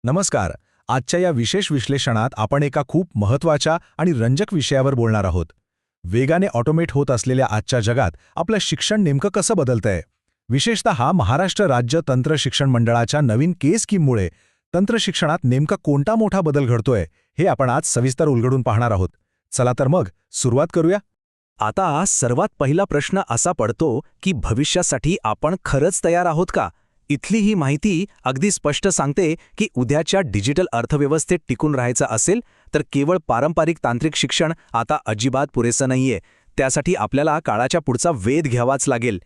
नमस्कार. आजच्या या विशेष विश्लेषणात आपण एका खूप महत्त्वाच्या आणि रंजक विषयावर बोलणार आहोत. वेगाने ऑटोमेट होत असलेल्या आजच्या जगात आपलं शिक्षण नेमकं कसं बदलतंय? विशेषतः महाराष्ट्र राज्य तंत्र शिक्षण मंडळाच्या नवीन स्कीममुळे तंत्र शिक्षणात नेमका कोणता मोठा बदल घडतोय हे आपण आज सविस्तर उलगडून पाहणार आहोत. चला तर मग सुरुवात करूया. आता सर्वात पहिला प्रश्न असा पडतो की भविष्यासाठी आपण खरंच तयार आहोत का? इथली ही माहिती अगदी स्पष्ट सांगते की उद्याच्या डिजिटल अर्थव्यवस्थेत टिकून राहायचं असेल तर केवळ पारंपरिक तांत्रिक शिक्षण आता अजिबात पुरेसं नाहीये. त्यासाठी आपल्याला काळाच्या पुढचा वेध घ्यावाच लागेल.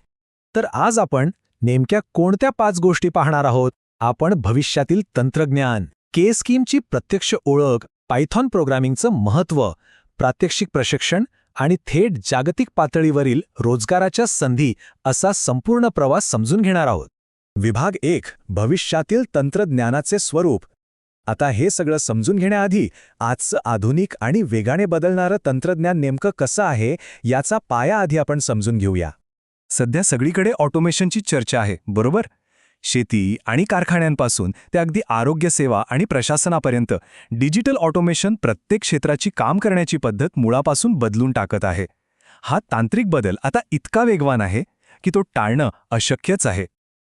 तर आज आपण नेमक्या कोणत्या 5 गोष्टी पाहणार आहोत? आपण भविष्यातील तंत्रज्ञान, स्कीमची प्रत्यक्ष ओळख, पायथॉन प्रोग्रामिंगचं महत्त्व, प्रात्यक्षिक प्रशिक्षण आणि थेट जागतिक पातळीवरील रोजगाराच्या संधी असा संपूर्ण प्रवास समजून घेणार आहोत. विभाग 1. भविष्यातील तंत्रज्ञानाचे स्वरूप. आता हे सगळं समजून घेण्याआधी आजचं आधुनिक आणि वेगाने बदलणारं तंत्रज्ञान नेमकं कसं आहे याचा पाया आधी आपण समजून घेऊया. सध्या सगळीकडे ऑटोमेशनची चर्चा आहे, बरोबर? शेती आणि कारखान्यांपासून ते अगदी आरोग्य सेवा आणि प्रशासनापर्यंत डिजिटल ऑटोमेशन प्रत्येक क्षेत्राची काम करण्याची पद्धत मुळापासून बदलून टाकत आहे. हा तांत्रिक बदल आता इतका वेगवान आहे की तो टाळणं अशक्यच आहे.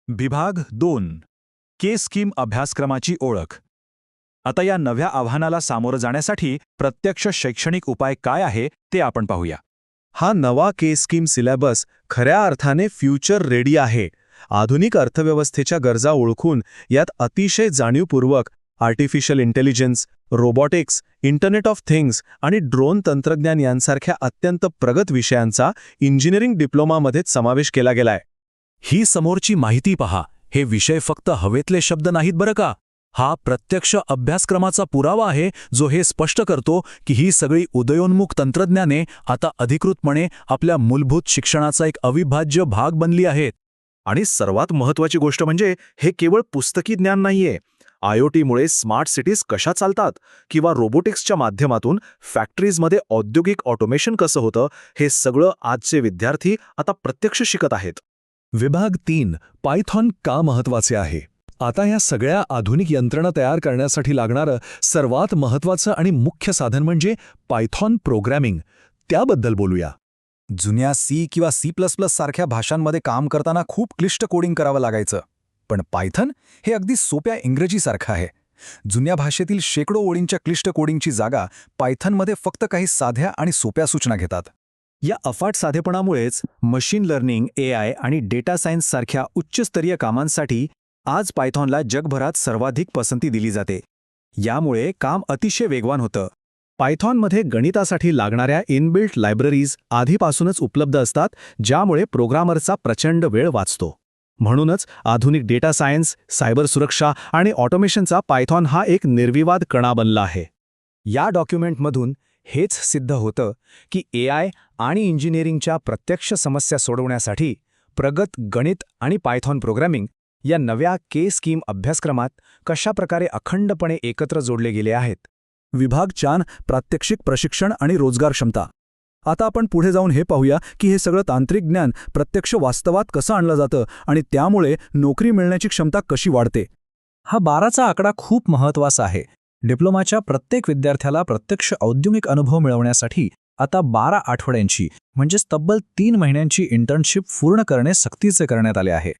विभाग 2. स्कीम अभ्यासक्रमाची ओळख. आता या नव्या आव्हानाला सामोरं जाण्यासाठी प्रत्यक्ष शैक्षणिक उपाय काय आहे ते आपण पाहूया. हा नवा स्कीम सिलेबस खऱ्या अर्थाने फ्युचर रेडी आहे. आधुनिक अर्थव्यवस्थेच्या गरजा ओळखून यात अतिशय जाणीवपूर्वक artificial intelligence, robotics, internet of things आणि ड्रोन तंत्रज्ञान यांसारख्या अत्यंत प्रगत विषयांचा इंजिनिअरिंग डिप्लोमामध्येच समावेश केला गेलाय. ही समोरची माहिती पहा. हे विषय फक्त हवेतले शब्द नाहीत बरं का. हा प्रत्यक्ष अभ्यासक्रमाचा पुरावा आहे जो हे स्पष्ट करतो की ही सगळी उदयोन्मुख तंत्रज्ञाने आता अधिकृतपणे आपल्या मूलभूत शिक्षणाचा एक अविभाज्य भाग बनली आहेत. आणि सर्वात महत्त्वाची गोष्ट म्हणजे हे केवळ पुस्तकी ज्ञान नाहीये. IoTमुळे स्मार्ट सिटीज कशा चालतात किंवा रोबोटिक्सच्या माध्यमातून फॅक्टरीजमध्ये औद्योगिक ऑटोमेशन कसं होतं हे सगळं आजचे विद्यार्थी आता प्रत्यक्ष शिकत आहेत. विभाग 3. पायथॉन का महत्त्वाचे आहे? आता या सगळ्या आधुनिक यंत्रणा तयार करण्यासाठी लागणारं सर्वात महत्त्वाचं आणि मुख्य साधन म्हणजे पायथॉन प्रोग्रॅमिंग. त्याबद्दल बोलूया. जुन्या किंवा C++ सारख्या भाषांमध्ये काम करताना खूप क्लिष्ट कोडिंग करावं लागायचं. पण पायथन हे अगदी सोप्या इंग्रजीसारखं आहे. जुन्या भाषेतील शेकडो ओळींच्या क्लिष्ट कोडिंगची जागा पायथनमध्ये फक्त काही साध्या आणि सोप्या सूचना घेतात. या अफाट साधेपणामुळेच मशीन लर्निंग, AI आणि डेटा सायन्स सारख्या उच्चस्तरीय कामांसाठी आज पायथॉनला जगभरात सर्वाधिक पसंती दिली जाते. यामुळे काम अतिशय वेगवान होतं. पायथॉनमध्ये गणितासाठी लागणाऱ्या इनबिल्ट लायब्ररीज आधीपासूनच उपलब्ध असतात, ज्यामुळे प्रोग्रामरचा प्रचंड वेळ वाचतो. म्हणूनच आधुनिक डेटा सायन्स, सायबर सुरक्षा आणि ऑटोमेशनचा पायथॉन हा एक निर्विवाद कणा बनला आहे. या डॉक्युमेंटमधून हेच सिद्ध होतं की AI आणि इंजिनिअरिंगच्या प्रत्यक्ष समस्या सोडवण्यासाठी प्रगत गणित आणि पायथॉन प्रोग्रामिंग या नव्या स्कीम अभ्यासक्रमात कशाप्रकारे अखंडपणे एकत्र जोडले गेले आहेत. विभाग 4. प्रात्यक्षिक प्रशिक्षण आणि रोजगार क्षमता. आता आपण पुढे जाऊन हे पाहूया की हे सगळं तांत्रिक ज्ञान प्रत्यक्ष वास्तवात कसं आणलं जातं आणि त्यामुळे नोकरी मिळण्याची क्षमता कशी वाढते. हा 12चा आकडा खूप महत्त्वाचा आहे. डिप्लोमाच्या प्रत्येक विद्यार्थ्याला प्रत्यक्ष औद्योगिक अनुभव मिळवण्यासाठी आता 12 आठवड्यांची म्हणजेच तब्बल 3 महिन्यांची इंटर्नशिप पूर्ण करणे सक्तीचे करण्यात आले आहे.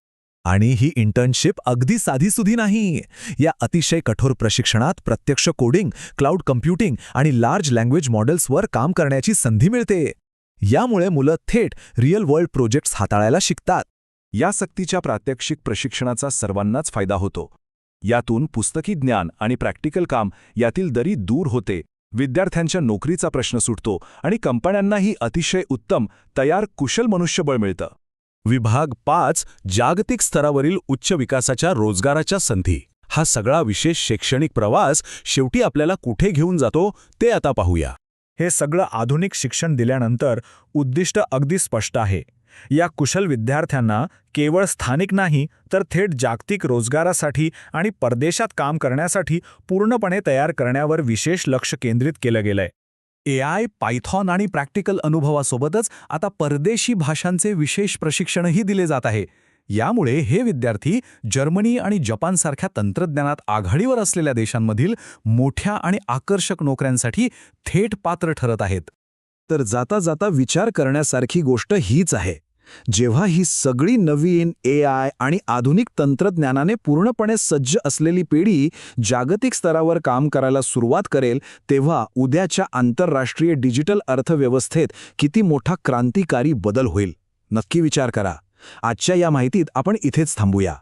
आणि ही इंटर्नशिप अगदी साधीसुधी नाही. या अतिशय कठोर प्रशिक्षणात प्रत्यक्ष कोडिंग, क्लाउड कम्प्युटिंग आणि लार्ज लँग्वेज मॉडेल्सवर काम करण्याची संधी मिळते. यामुळे मुलं थेट रिअल वर्ल्ड प्रोजेक्ट्स हाताळायला शिकतात. या सक्तीच्या प्रात्यक्षिक प्रशिक्षणाचा सर्वांनाच फायदा होतो. यातून पुस्तकी ज्ञान आणि प्रॅक्टिकल काम यातील दरी दूर होते. विद्यार्थ्यांच्या नोकरीचा प्रश्न सुटतो आणि कंपन्यांनाही अतिशय उत्तम, तयार कुशल मनुष्यबळ मिळतं. विभाग 5. जागतिक स्तरावरील उच्च विकासाच्या रोजगाराच्या संधी. हा सगळा विशेष शैक्षणिक प्रवास शेवटी आपल्याला कुठे घेऊन जातो ते आता पाहूया. हे सगळं आधुनिक शिक्षण दिल्यानंतर उद्दिष्ट अगदी स्पष्ट आहे. या कुशल विद्यार्थ्यांना केवळ स्थानिक नाही तर थेट जागतिक रोजगारासाठी आणि परदेशात काम करण्यासाठी पूर्णपणे तयार करण्यावर विशेष लक्ष केंद्रित केलं गेलंय. AI, पायथॉन आणि प्रॅक्टिकल अनुभवासोबतच आता परदेशी भाषांचे विशेष प्रशिक्षणही दिले जात आहे. यामुळे हे विद्यार्थी जर्मनी आणि जपानसारख्या तंत्रज्ञानात आघाडीवर असलेल्या देशांमधील मोठ्या आणि आकर्षक नोकऱ्यांसाठी थेट पात्र ठरत आहेत. तर जाता जाता विचार करण्यासारखी गोष्ट हीच आहे. जेव्हा ही सगळी नवीन AI आणि आधुनिक तंत्रज्ञानाने पूर्णपणे सज्ज असलेली पिढी जागतिक स्तरावर काम करायला सुरुवात करेल, तेव्हा उद्याच्या आंतरराष्ट्रीय डिजिटल अर्थव्यवस्थेत किती मोठा क्रांतिकारी बदल होईल. नक्की विचार करा. आजच्या या माहितीत आपण इथेच थांबूया.